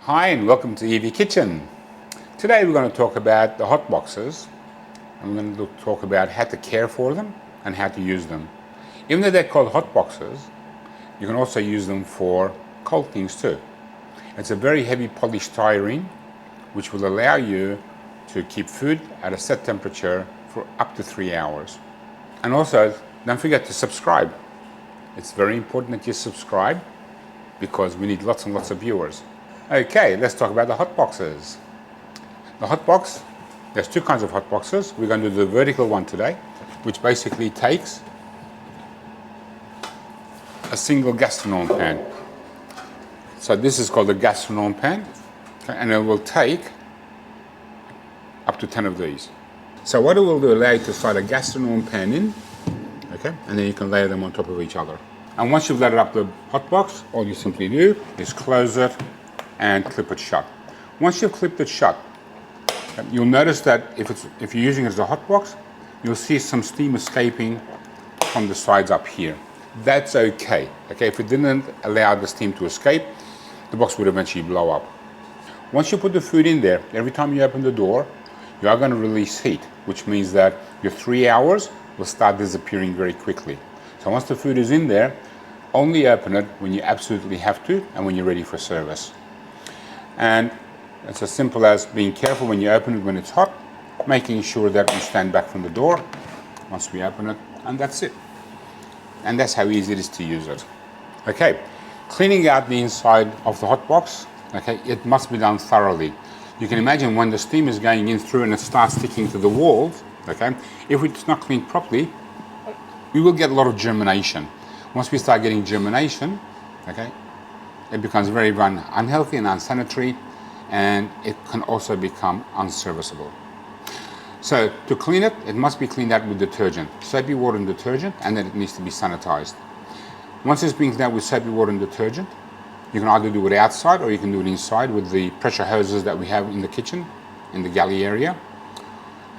Hi and welcome to Evie Kitchen. Today we're going to talk about the hot boxes. I'm going to talk about how to care for them and how to use them. Even though they're called hot boxes, you can also use them for cold things too. It's a very heavy polished styrene which will allow you to keep food at a set temperature for up to 3 hours. And also, don't forget to subscribe. It's very important that you subscribe because we need lots and lots of viewers. Okay, let's talk about the hot boxes. The hot box, there's two kinds of hot boxes. We're going to do the vertical one today, which basically takes a single gastronome pan. So this is called a gastronome pan, okay, and it will take up to 10 of these. So what it will do, allow you to slide a gastronome pan in, okay, and then you can layer them on top of each other. And once you've layered up the hot box, all you simply do is close it and clip it shut. Once you've clipped it shut, you'll notice that if you're using it as a hot box, you'll see some steam escaping from the sides up here. That's okay. Okay, if it didn't allow the steam to escape, the box would eventually blow up. Once you put the food in there, every time you open the door, you are going to release heat, which means that your 3 hours will start disappearing very quickly. So once the food is in there, only open it when you absolutely have to and when you're ready for service. And it's as simple as being careful when you open it when it's hot, making sure that we stand back from the door once we open it, and that's it. And that's how easy it is to use it. Okay, cleaning out the inside of the hot box, okay, it must be done thoroughly. You can imagine when the steam is going in through and it starts sticking to the walls, okay, if it's not cleaned properly, we will get a lot of germination. Once we start getting germination, okay, it becomes very unhealthy and unsanitary, and it can also become unserviceable. So to clean it, it must be cleaned out with detergent, soapy water and detergent, and then it needs to be sanitized. Once it's been cleaned out with soapy water and detergent, you can either do it outside or you can do it inside with the pressure hoses that we have in the kitchen, in the galley area,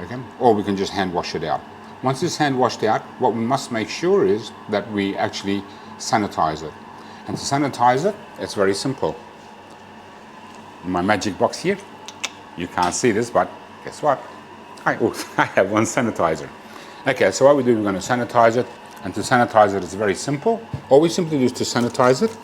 okay, or we can just hand wash it out. Once it's hand washed out, what we must make sure is that we actually sanitize it. And to sanitize it, it's very simple. In my magic box here, you can't see this, but guess what? I have one sanitizer. Okay, so what we do, we're going to sanitize it. And to sanitize it, it's very simple. All we simply do is to sanitize it.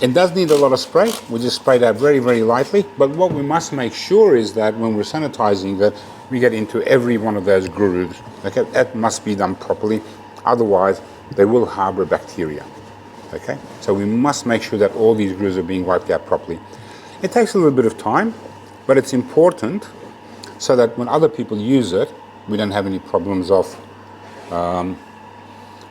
It does need a lot of spray. We just spray that very, very lightly. But what we must make sure is that when we're sanitizing that, we get into every one of those grooves. Okay, that must be done properly. Otherwise, they will harbor bacteria. Okay, so we must make sure that all these grooves are being wiped out properly. It takes a little bit of time, but it's important so that when other people use it, we don't have any problems of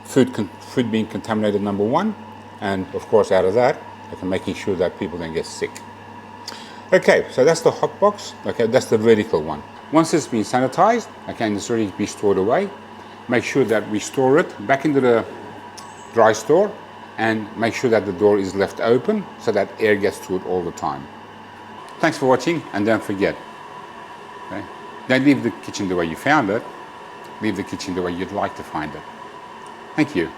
food being contaminated, number one, and of course out of that, making sure that people don't get sick. Okay, so that's the hot box. Okay, that's the vertical one. Once it's been sanitized, okay, and it's ready to be stored away, make sure that we store it back into the dry store and make sure that the door is left open so that air gets to it all the time. Thanks for watching, and don't forget, okay, don't leave the kitchen the way you found it, leave the kitchen the way you'd like to find it. Thank you.